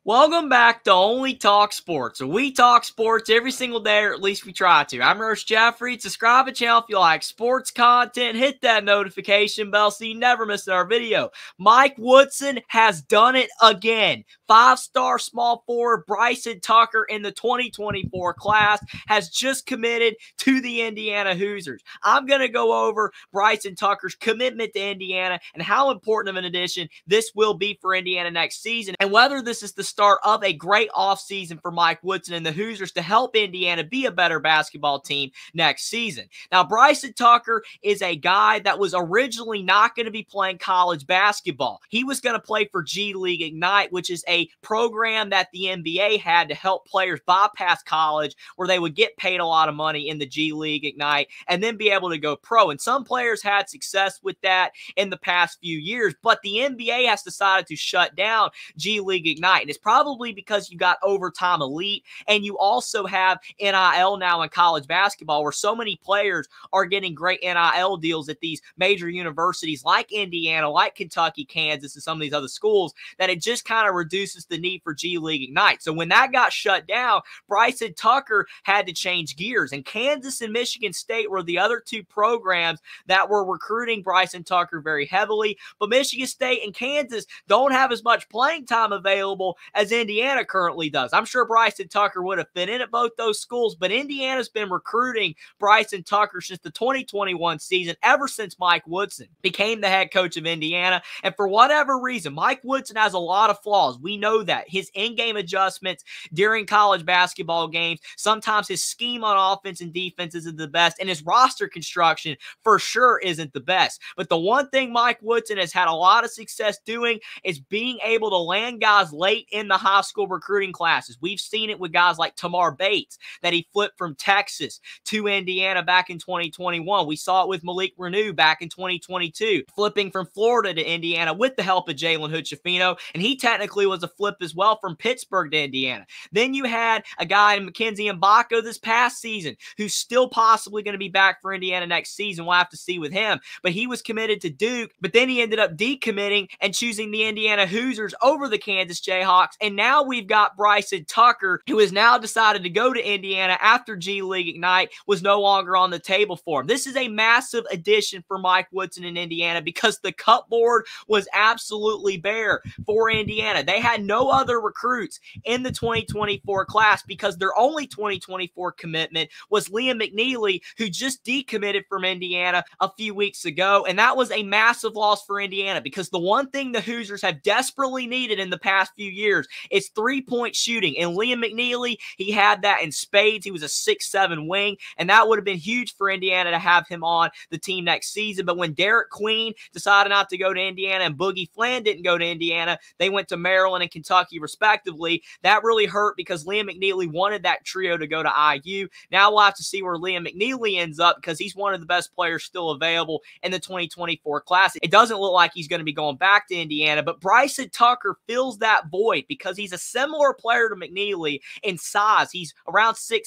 Welcome back to Only Talk Sports. So we talk sports every single day, or at least we try to. I'm Roche Jeffrey. Subscribe to the channel if you like sports content. Hit that notification bell so you never miss our video. Mike Woodson has done it again. Five-star small forward Bryson Tucker in the 2024 class has just committed to the Indiana Hoosiers. I'm going to go over Bryson Tucker's commitment to Indiana and how important of an addition this will be for Indiana next season, and whether this is the start of a great offseason for Mike Woodson and the Hoosiers to help Indiana be a better basketball team next season. Now, Bryson Tucker is a guy that was originally not going to be playing college basketball. He was going to play for G League Ignite, which is a program that the NBA had to help players bypass college, where they would get paid a lot of money in the G League Ignite and then be able to go pro. And some players had success with that in the past few years, but the NBA has decided to shut down G League Ignite. And it's probably because you got Overtime Elite, and you also have NIL now in college basketball, where so many players are getting great NIL deals at these major universities like Indiana, like Kentucky, Kansas, and some of these other schools, that it just kind of reduces the need for G League Ignite. So when that got shut down, Bryson Tucker had to change gears, and Kansas and Michigan State were the other two programs that were recruiting Bryson Tucker very heavily, but Michigan State and Kansas don't have as much playing time available as Indiana currently does. I'm sure Bryson Tucker would have fit in at both those schools, but Indiana's been recruiting Bryson Tucker since the 2021 season, ever since Mike Woodson became the head coach of Indiana. And for whatever reason, Mike Woodson has a lot of flaws. We know that. His in-game adjustments during college basketball games, sometimes his scheme on offense and defense isn't the best, and his roster construction for sure isn't the best. But the one thing Mike Woodson has had a lot of success doing is being able to land guys late in the high school recruiting classes. We've seen it with guys like Tamar Bates, that he flipped from Texas to Indiana back in 2021. We saw it with Malik Renew back in 2022, flipping from Florida to Indiana with the help of Jalen Hood-Schifino, and he technically was a flip as well from Pittsburgh to Indiana. Then you had a guy in Mackenzie Mbako this past season who's still possibly going to be back for Indiana next season. We'll have to see with him, but he was committed to Duke, but then he ended up decommitting and choosing the Indiana Hoosiers over the Kansas Jayhawks. And now we've got Bryson Tucker, who has now decided to go to Indiana after G League Ignite was no longer on the table for him. This is a massive addition for Mike Woodson in Indiana, because the cupboard was absolutely bare for Indiana. They had no other recruits in the 2024 class because their only 2024 commitment was Liam McNeely, who just decommitted from Indiana a few weeks ago. And that was a massive loss for Indiana, because the one thing the Hoosiers have desperately needed in the past few years is three-point shooting. And Liam McNeely, he had that in spades. He was a 6'7" wing, and that would have been huge for Indiana to have him on the team next season. But when Derek Queen decided not to go to Indiana and Boogie Flan didn't go to Indiana, they went to Maryland and Kentucky respectively. That really hurt, because Liam McNeely wanted that trio to go to IU. Now we'll have to see where Liam McNeely ends up, because he's one of the best players still available in the 2024 class. It doesn't look like he's going to be going back to Indiana, but Bryson Tucker fills that void because he's a similar player to McNeely in size. He's around 6'6",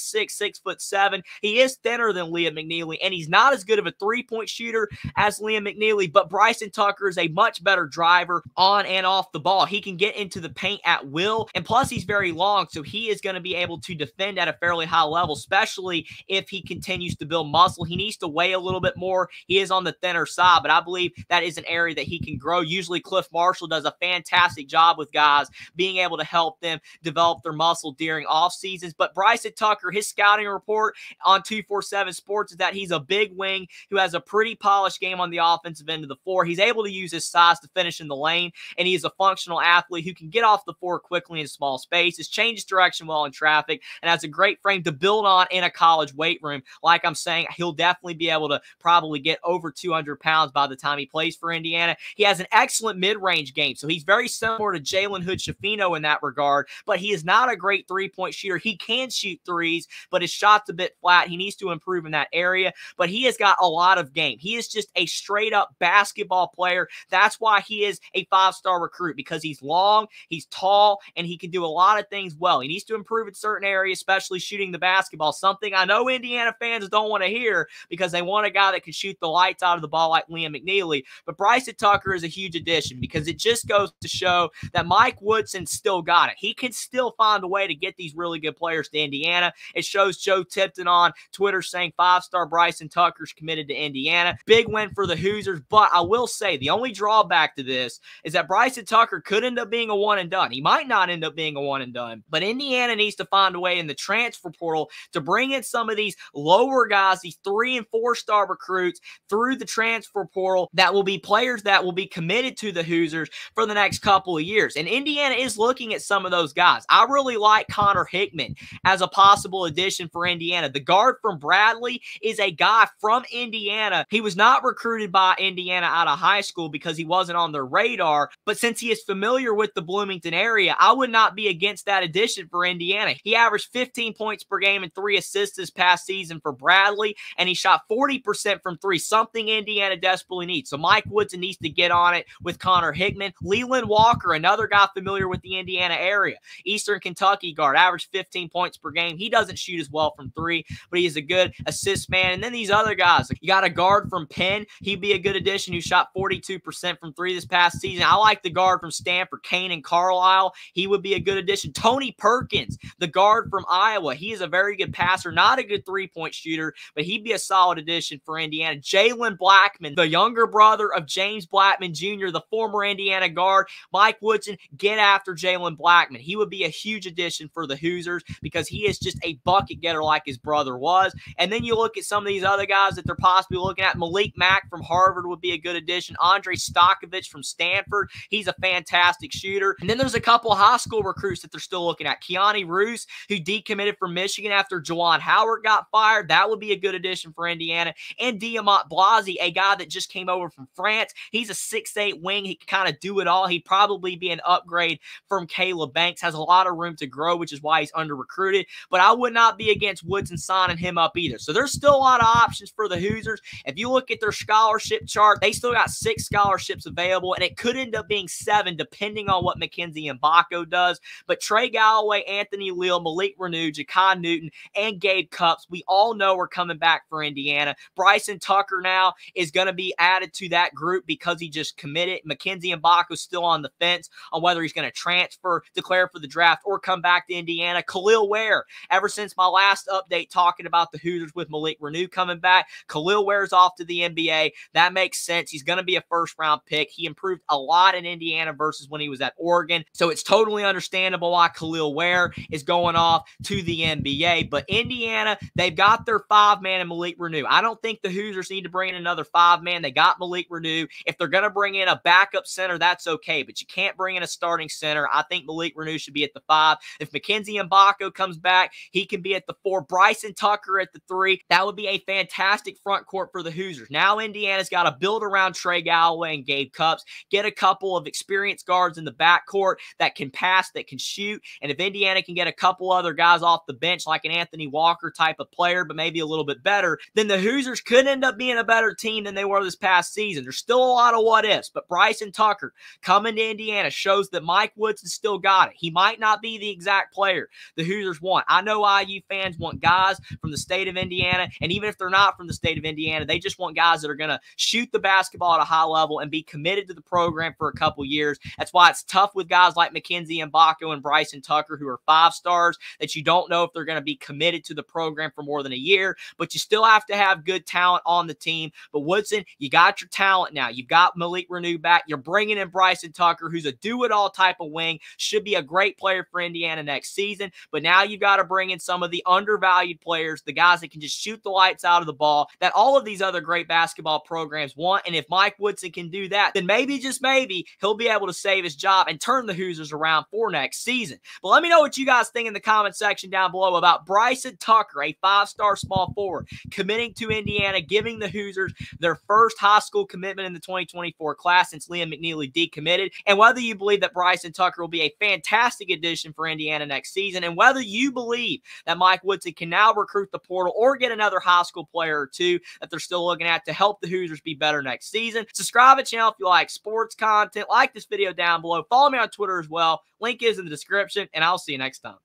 6'7". He is thinner than Liam McNeely, and he's not as good of a three-point shooter as Liam McNeely, but Bryson Tucker is a much better driver on and off the ball. He can get into the paint at will, and plus he's very long, so he is going to be able to defend at a fairly high level, especially if he continues to build muscle. He needs to weigh a little bit more. He is on the thinner side, but I believe that is an area that he can grow. Usually Cliff Marshall does a fantastic job with guys being able to help them develop their muscle during off seasons. But Bryson Tucker, his scouting report on 247 Sports is that he's a big wing who has a pretty polished game on the offensive end of the floor. He's able to use his size to finish in the lane, and he is a functional athlete who can get off the floor quickly in small spaces, changes direction well in traffic, and has a great frame to build on in a college weight room. Like I'm saying, he'll definitely be able to probably get over 200 pounds by the time he plays for Indiana. He has an excellent mid-range game, so he's very similar to Jalen Hood-Schifino in that regard, but he is not a great three-point shooter. He can shoot threes, but his shot's a bit flat. He needs to improve in that area, but he has got a lot of game. He is just a straight-up basketball player. That's why he is a five-star recruit, because he's long, he's tall, and he can do a lot of things well. He needs to improve in certain areas, especially shooting the basketball, something I know Indiana fans don't want to hear, because they want a guy that can shoot the lights out of the ball like Liam McNeely. But Bryson Tucker is a huge addition, because it just goes to show that Mike Woodson still got it. He can still find a way to get these really good players to Indiana. It shows Joe Tipton on Twitter saying 5-star Bryson Tucker's committed to Indiana. Big win for the Hoosiers, but I will say the only drawback to this is that Bryson Tucker could end up being a one and done. He might not end up being a one and done, but Indiana needs to find a way in the transfer portal to bring in some of these lower guys, these 3- and 4-star recruits through the transfer portal that will be players that will be committed to the Hoosiers for the next couple of years. And Indiana is looking at some of those guys. I really like Connor Hickman as a possible addition for Indiana. The guard from Bradley is a guy from Indiana. He was not recruited by Indiana out of high school because he wasn't on their radar, but since he is familiar with the Bloomington area, I would not be against that addition for Indiana. He averaged 15 points per game and 3 assists this past season for Bradley, and he shot 40% from 3, something Indiana desperately needs. So Mike Woodson needs to get on it with Connor Hickman. Leland Walker, another guy familiar with the Indiana area, Eastern Kentucky guard, averaged 15 points per game. He doesn't shoot as well from 3, but he is a good assist man. And then these other guys, you got a guard from Penn. He'd be a good addition who shot 42% from 3 this past season. I like the guard from Stanford, Kanan Carlisle. He would be a good addition. Tony Perkins, the guard from Iowa. He is a very good passer, not a good three-point shooter, but he'd be a solid addition for Indiana. Jalen Blackman, the younger brother of James Blackman Jr., the former Indiana guard. Mike Woodson, get after Jalen Blackman. He would be a huge addition for the Hoosiers because he is just a bucket getter like his brother was. And then you look at some of these other guys that they're possibly looking at. Malik Mack from Harvard would be a good addition. Andre Stokovich from Stanford. He's a fantastic shooter. And then there's a couple high school recruits that they're still looking at. Keani Roos, who decommitted from Michigan after Juwan Howard got fired. That would be a good addition for Indiana. And Diamant Blasi, a guy that just came over from France. He's a 6'8" wing. He can kind of do it all. He'd probably be an upgrade from Caleb Banks. Has a lot of room to grow, which is why he's under-recruited. But I would not be against Woodson signing him up either. So there's still a lot of options for the Hoosiers. If you look at their scholarship chart, they still got 6 scholarships available, and it could end up being 7 depending on what Mackenzie Mbako does. But Trey Galloway, Anthony Leal, Malik Renew, Ja'Kai Newton, and Gabe Cupps, we all know are coming back for Indiana. Bryson Tucker now is going to be added to that group because he just committed. Mackenzie Mbako's still on the fence on whether he's going to transfer, declare for the draft, or come back to Indiana. Khalil Ware, ever since my last update talking about the Hoosiers with Malik Renew coming back, Khalil Ware's off to the NBA. That makes sense. He's going to be a first-round pick. He improved a lot in Indiana versus when he was at Oregon. So it's totally understandable why Khalil Ware is going off to the NBA. But Indiana, they've got their 5-man in Malik Renew. I don't think the Hoosiers need to bring in another 5-man. They got Malik Renew. If they're going to bring in a backup center, that's okay. But you can't bring in a starting center. I think Malik Renew should be at the 5. If Mackenzie Mbako comes back, he can be at the 4. Bryson Tucker at the 3. That would be a fantastic front court for the Hoosiers. Now Indiana's got to build around Trey Galloway and Gabe Cupps, get a couple of experienced guards in the backcourt that can pass, that can shoot, and if Indiana can get a couple other guys off the bench like an Anthony Walker type of player, but maybe a little bit better, then the Hoosiers could end up being a better team than they were this past season. There's still a lot of what-ifs, but Bryson Tucker coming to Indiana shows that Mike Woodson still got it. He might not be the exact player the Hoosiers want. I know IU fans want guys from the state of Indiana, and even if they're not from the state of Indiana, they just want guys that are going to shoot the basketball at a high level and be committed to the program for a couple years. That's why it's tough with guys like Mackenzie Mbako and Bryson Tucker, who are 5-stars, that you don't know if they're going to be committed to the program for more than a year, but you still have to have good talent on the team. But Woodson, you got your talent now. You've got Malik Renew back. You're bringing in Bryson Tucker, who's a do-it-all type of wing, should be a great player for Indiana next season, but now you've got to bring in some of the undervalued players, the guys that can just shoot the lights out of the ball that all of these other great basketball programs want. And if Mike Woodson can do that, then maybe, just maybe, he'll be able to save his job and turn the Hoosiers around for next season. But let me know what you guys think in the comment section down below about Bryson Tucker, a 5-star small forward, committing to Indiana, giving the Hoosiers their first high school commitment in the 2024 class since Liam McNeely decommitted, and whether you believe that Bryson Tucker will be a fantastic addition for Indiana next season, and whether you believe that Mike Woodson can now recruit the portal or get another high school player or two that they're still looking at to help the Hoosiers be better next season. Subscribe to the channel if you like sports content. Like this video down below. Follow me on Twitter as well. Link is in the description, and I'll see you next time.